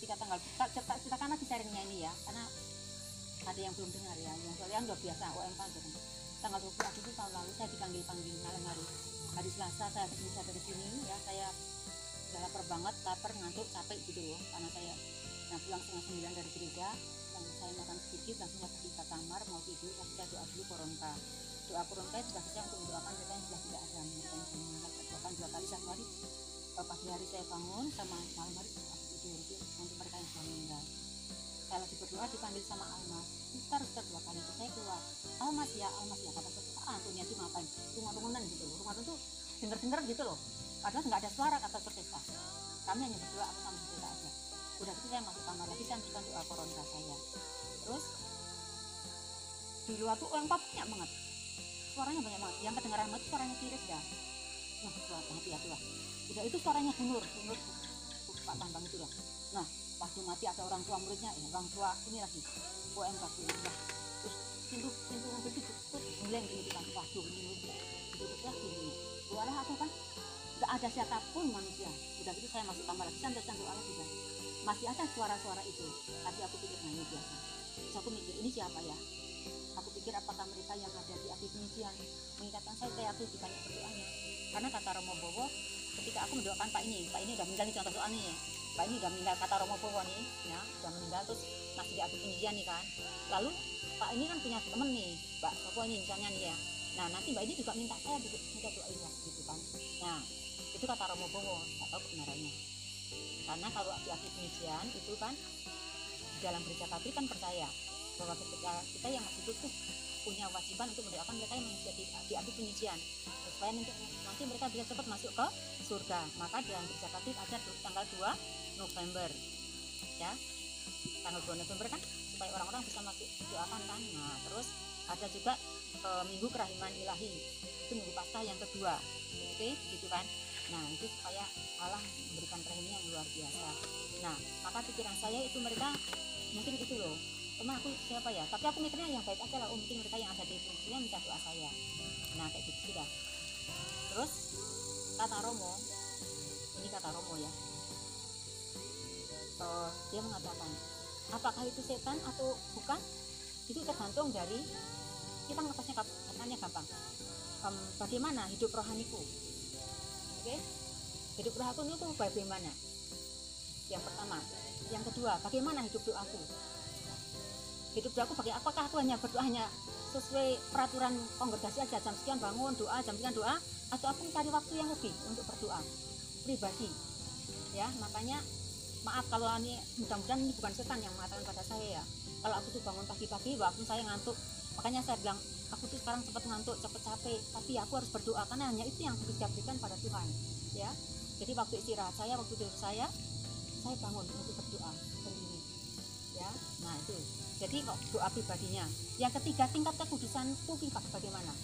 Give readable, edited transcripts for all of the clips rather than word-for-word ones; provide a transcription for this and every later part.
ketika tanggal tak ceritakan lagi sharingnya ini ya, karena ada yang belum dengar ya, yang soalnya udah biasa OMK gitu. Tanggal 20 Agustus tahun lalu saya dipanggil malam hari Selasa, saya bisa dari sini ya, saya udah lapar banget, lapar, ngantuk, capek gitu loh, karena saya pulang setengah 9 dari gereja, dan saya makan sedikit, langsung saya pergi ke kamar mau tidur, langsung saya doa dulu koronka. Doa koronka itu bagi saya untuk mendoakan mereka yang sudah tidak ada, mereka yang sudah meninggal. Saya doakan 2 kali satu hari, pagi hari saya bangun sama malam hari aku tidur itu untuk mereka yang sudah meninggal. Saya lagi berdoa dipanggil sama Almas, sekitar 2 kali itu saya keluar, Almas ya kata saya, tuh niat ngapain, tunggu-tungguan gitu loh, rumah itu denger gitu loh, padahal nggak ada suara kata Teresa, kami hanya berdoa, aku sama Teresa aja. Udah gitu saya masuk kamar lagi, saya lanjutkan doa koronka saya. Terus di luar tuh orang banyak banget, suaranya banyak banget, yang kedengaran banget suaranya Tiris dah. Nah, hati-hati lah. Udah itu suaranya Bunur Pak Tambang itu lah. Nah, waktu mati ada orang tua muridnya, orang tua ini lagi OMK lah. Terus pintu mobil itu ngeleng gitu kan, waduh ini ditutup lagi ini. Keluarlah aku kan, nggak ada siapapun manusia. Udah gitu saya masuk kamar lagi, sambil doa lagi kan. Masih ada suara-suara itu, tapi aku pikir ini biasa. Terus aku mikir ini siapa ya? Aku pikir apakah mereka yang ada di api penyucian mengingatkan saya kayak aku di banyak berdoanya. Karena kata Romo Bowo, ketika aku mendoakan Pak ini udah meninggal nih, contoh soal nih, Pak ini udah meninggal, kata Romo Bowo nih, ya udah meninggal, terus masih di api penyucian nih kan. Lalu Pak ini kan punya temen nih, Mbak Bowo ini misalnya nih ya. Nah nanti Mbak ini juga minta saya minta doain lah gitu kan. Nah itu kata Romo Bowo, nggak tahu kebenarannya. Karena kalau di api penyucian itu kan di dalam gereja Katolik kan percaya bahwa ketika kita yang masih hidup tuh punya kewajiban untuk mendoakan mereka yang di api penyucian supaya nanti mereka bisa cepat masuk ke surga. Maka dalam gereja Katolik ada tanggal 2 November ya, tanggal 2 November kan supaya orang-orang bisa masuk doakan kan. Nah terus ada juga Minggu Kerahiman Ilahi, itu Minggu Paskah yang kedua, oke gitu kan. Nah itu supaya Allah memberikan kerahiman yang luar biasa. Nah maka pikiran saya itu mereka mungkin itu loh, teman aku siapa ya, tapi aku mikirnya yang baik aja lah, mungkin mereka yang ada di fungsinya minta doa saya. Nah kayak gitu sudah. Terus kata Romo, ini kata Romo ya, dia mengatakan apakah itu setan atau bukan, itu tergantung dari kita ngepasnya. Katanya gampang, bagaimana hidup rohaniku, oke? Hidup rohaniku itu bagaimana, yang pertama. Yang kedua, bagaimana hidup doaku, hidup doaku bagaimana, apakah aku hanya berdoa hanya sesuai peraturan kongregasi aja, jam sekian bangun doa, jam sekian doa, atau aku mencari waktu yang lebih untuk berdoa pribadi ya. Makanya maaf kalau ini, mudah-mudahan ini bukan setan yang mengatakan pada saya ya, kalau aku tuh bangun pagi-pagi walaupun saya ngantuk, makanya saya bilang aku tuh sekarang cepat ngantuk, cepat capek, tapi aku harus berdoa karena hanya itu yang bisa berikan pada Tuhan ya. Jadi waktu istirahat saya, waktu tidur saya bangun untuk berdoa sendiri ya. Nah itu jadi kok doa pribadinya. Yang ketiga, tingkat kekudusanku bagaimana.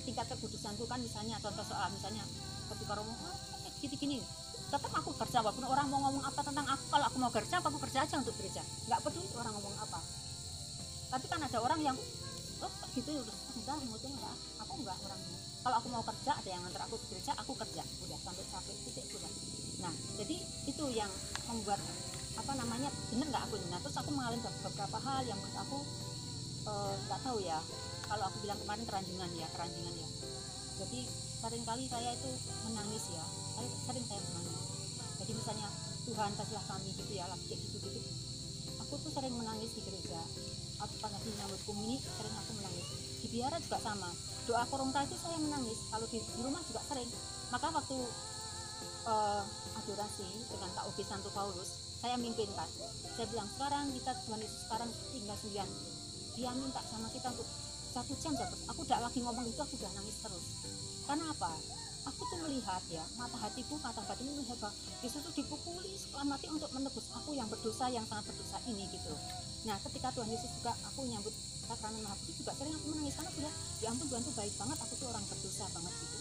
Tingkat kekudusan itu kan misalnya contoh soal misalnya ketika Romo gini-gini, tetap aku kerja walaupun orang mau ngomong apa tentang aku. Kalau aku mau kerja, aku kerja aja untuk gereja, nggak peduli orang ngomong apa. Tapi kan ada orang yang gitu udah mutuh enggak, aku enggak orangnya. Kalau aku mau kerja, ada yang nganter aku ke gereja, aku kerja udah sampai capek titik udah. Nah jadi itu yang membuat bener nggak aku. Nah terus aku mengalami beberapa hal yang menurut aku nggak tahu ya, kalau aku bilang kemarin keranjingan ya. Jadi seringkali saya itu menangis ya, saya menangis. Jadi misalnya Tuhan kasihlah kami gitu ya, lagi kayak gitu aku tuh sering menangis di gereja. Atau pas lagi nyambut komuni sering aku menangis. Di biara juga sama, doa koronka itu saya menangis. Kalau di rumah juga sering. Maka waktu adorasi dengan Kak Obi Santo Paulus, saya mimpin kan, saya bilang sekarang kita Tuhan Yesus sekarang tinggal 9, dia minta sama kita untuk 1 jam terus. Aku udah lagi ngomong itu, aku udah nangis terus. Karena apa? Aku tuh melihat ya, mata hatiku, mata batinku melihat bahwa Yesus tuh dipukuli setelah mati untuk menebus aku yang berdosa, yang sangat berdosa ini gitu. Nah ketika Tuhan Yesus juga aku nyambut sakramen Maha Kudus juga sering aku menangis karena aku ya ampun Tuhan tuh baik banget, aku tuh orang berdosa banget gitu.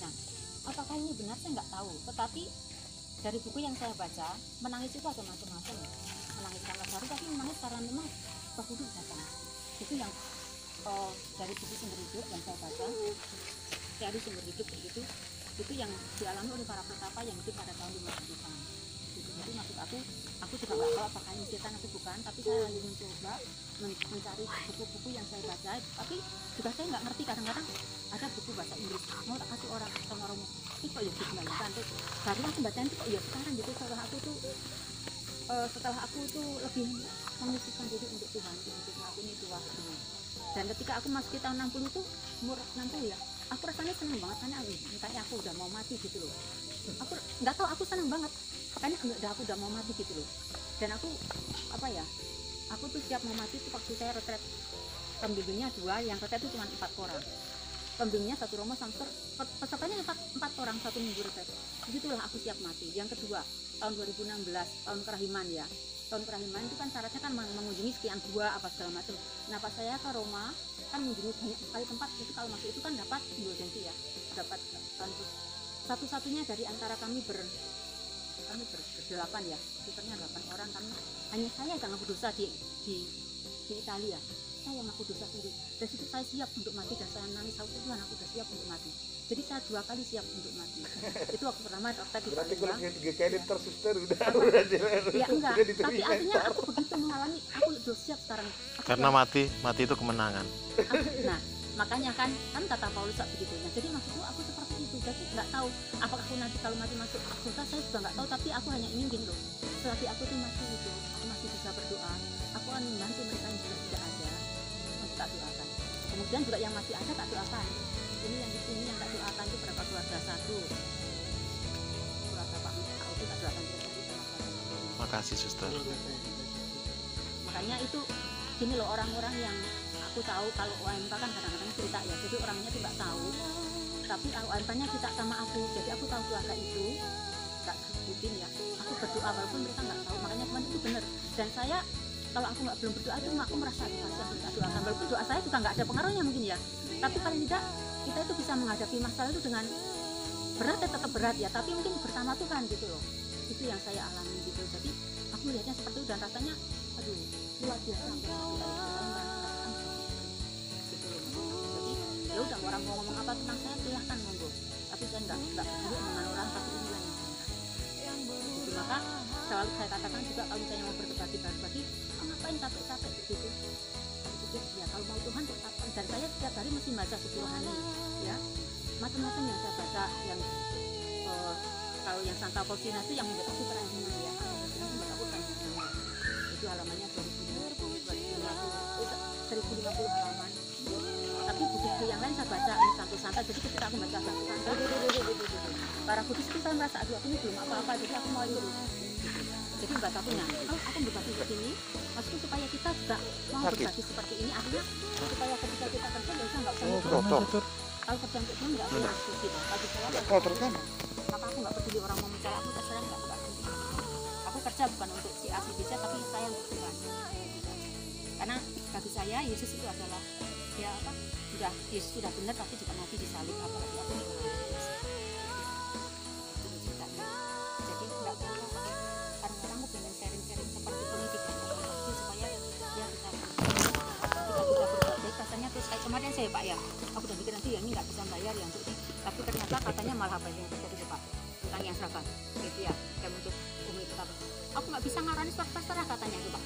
Nah apakah ini benar saya nggak tahu, tetapi dari buku yang saya baca, menangis itu ada macam-macam. Menangis karena baru, tapi menangis karena memang berhubung datang. Itu yang dari buku Sumber Hidup yang saya baca, dari Sumber Hidup begitu, itu yang dialami oleh para petapa yang hidup pada tahun 50-an. Gitu. Jadi maksud aku aku juga nggak tahu apakah ini setan atau bukan, tapi saya lagi mencoba mencari buku-buku yang saya baca, tapi juga saya nggak ngerti. Kadang-kadang ada buku bahasa Inggris mau tak kasih orang sama romo, ini kok ya dikembalikan tuh, baru aku baca itu kok ya sekarang gitu. Setelah aku tuh lebih menyucikan diri untuk Tuhan, untuk aku ini Tuhan. Dan ketika aku masuk tahun 60 itu, umur 60 ya, aku rasanya senang banget karena kayak aku udah mau mati gitu loh. Aku nggak tahu, aku senang banget karena aku udah mau mati gitu loh. Dan aku aku tuh siap mau mati tuh waktu saya retret. Pembimbingnya 2, yang retret itu cuma 4 orang. Pembimbingnya 1 romo samster, pesertanya 4 orang 1 minggu retret. Begitulah aku siap mati. Yang kedua, tahun 2016, tahun kerahiman ya. Tahun kerahiman itu kan syaratnya kan mengunjungi sekian gua apa segala macam. Nah pas saya ke Roma kan mengunjungi banyak sekali tempat, itu kalau masuk itu kan dapat indulgensi ya, dapat satu-satunya dari antara kami berdelapan ya, sekitarnya 8 orang. Kami hanya saya yang ngaku dosa di Italia, saya yang ngaku dosa sendiri. Dari situ saya siap untuk mati dan saya nangis, Tuhan aku udah siap untuk mati. Jadi saya 2 kali siap untuk mati. Itu waktu pertama tadi. Berarti kalau ketiga kali tersuster udah jelas. Ya enggak, tapi artinya aku begitu mengalami, aku udah siap sekarang. Karena mati itu kemenangan. Nah, makanya kan kata Paulus begitu. Nah, jadi maksudku aku seperti itu. Jadi nggak tahu apakah aku nanti kalau mati masuk surga, saya juga nggak tahu. Tapi aku hanya ingin gini loh, selagi aku tuh masih hidup, aku masih bisa berdoa, aku akan membantu mereka yang sudah tidak ada, untuk tak doakan. Kemudian juga yang masih ada tak doakan. Ini yang tak doakan itu berapa keluarga? 1 keluarga Pak itu tak doakan juga. Makasih suster. Makanya itu gini loh, orang-orang yang aku tahu kalau OMK kan kadang-kadang cerita ya, jadi orangnya tidak tahu, tapi OMK-nya cerita sama aku, jadi aku tahu keluarga itu, tak sebutin ya, aku berdoa walaupun mereka nggak tahu. Makanya teman itu benar. Dan saya kalau aku belum berdoa itu aku merasa dikasih untuk doakan, walaupun doa saya juga nggak ada pengaruhnya mungkin ya, tapi paling tidak kita itu bisa menghadapi masalah itu dengan berat ya, tetap berat ya, tapi mungkin bersama Tuhan gitu loh. Itu yang saya alami gitu. Jadi aku melihatnya seperti itu dan rasanya aduh luar biasa gitu loh. Jadi ya udah, orang mau ngomong apa tentang saya silahkan monggo, tapi saya nggak peduli omongan orang, tapi ini yang gitu. Maka selalu saya katakan juga kalau misalnya mau berbagi, ngapain capek-capek gitu. Ya kalau mau Tuhan kok capek. Dan saya setiap hari mesti baca suci rohani ya, macam-macam yang saya baca, yang kalau yang Santa Faustina itu yang membuat aku terakhir ya, itu halamannya 1050 halaman. Tapi buku yang lain saya baca ini Santa, jadi ketika aku baca Santa para kudus itu saya merasa aduh aku ini belum apa-apa, jadi aku mau itu. Jadi bahasa punya, aku berbagi begini, maksudnya supaya kita juga mau berbagi seperti ini, artinya supaya ketika kita kerja nggak usah mikir. Kalau kerja untuk Tuhan nggak usah gitu. Bagi saya kotor kan? Maka aku nggak peduli orang mau mencari aku, terserah nggak penting. Aku kerja bukan untuk si A si B, tapi saya untuk Tuhan. Karena bagi saya Yesus itu adalah Yesus sudah benar, tapi juga mati disalib, apalagi aku nih orang Yesus. Jadi nggak tahu. Kadang-kadang aku pengen sharing-sharing seperti ini di kehidupan supaya ya kita berbagi rasanya. Terus kayak kemarin saya Pak ya, aku udah mikir nanti ya ini nggak bisa bayar ya untuk ini, tapi ternyata katanya malah apa yang terjadi Pak tentang yang seragam gitu ya, kayak untuk umum itu apa, aku nggak bisa ngarani terserah katanya itu Pak.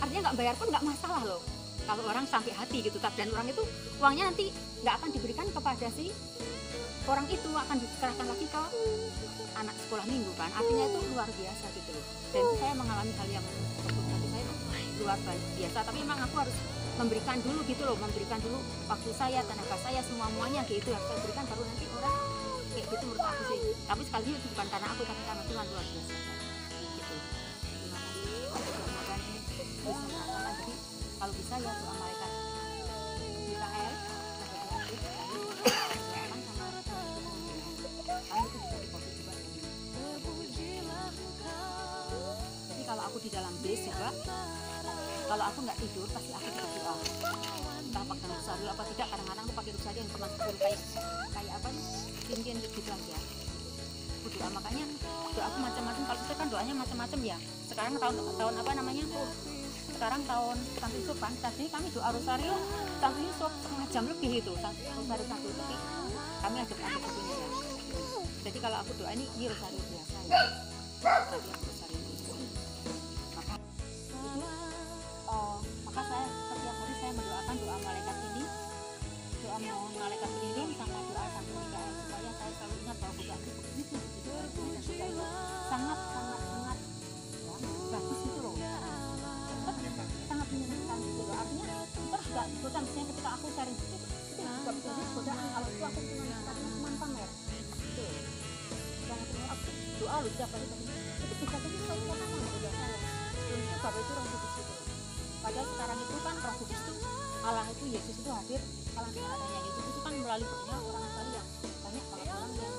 Artinya nggak bayar pun nggak masalah loh kalau orang sampai hati gitu, dan orang itu uangnya nanti nggak akan diberikan kepada si orang itu, akan diserahkan lagi ke anak sekolah minggu kan, artinya itu luar biasa gitu loh. Dan itu saya mengalami hal yang bagi saya luar biasa, tapi memang aku harus memberikan dulu gitu loh, memberikan dulu waktu saya, tenaga saya, semuanya gitu harus saya berikan, baru nanti orang kayak gitu menurut aku sih. Tapi sekali lagi itu bukan karena aku, tapi karena Tuhan luar biasa gitu. Semoga ini bisa merasakan, jadi kalau bisa ya doa malaikat Mikael jadi kalau aku di dalam bis juga, kalau aku nggak tidur pasti aku berdoa, entah pakai rosari apa tidak. Kadang-kadang aku pakai rosari yang termasuk kayak apa nih, cincin gitu aja berdoa. Makanya doa aku macam-macam, kalau kita kan doanya macam-macam ya. Sekarang tahun apa namanya tuh, sekarang tahun Santo Yusuf kan, tadi kami doa rosario Santo Yusuf setengah jam lebih itu rosario Santo Yusuf, tapi kami ada bukunya ya. Jadi kalau aku doa ini rosario biasa ya, rosario biasanya ketika aku sharing itu juga jadi godaan. Kalau itu aku cuma pamer gitu. Yang aku doa loh siapa itu bisa jadi suatu orang yang berbeda saya. Itu bapak itu Roh Kudus itu. Padahal sekarang itu kan Roh Kudus itu Allah itu Yesus itu hadir, kalau adanya Yesus itu kan melalui banyak orang sekali yang banyak banget orang yang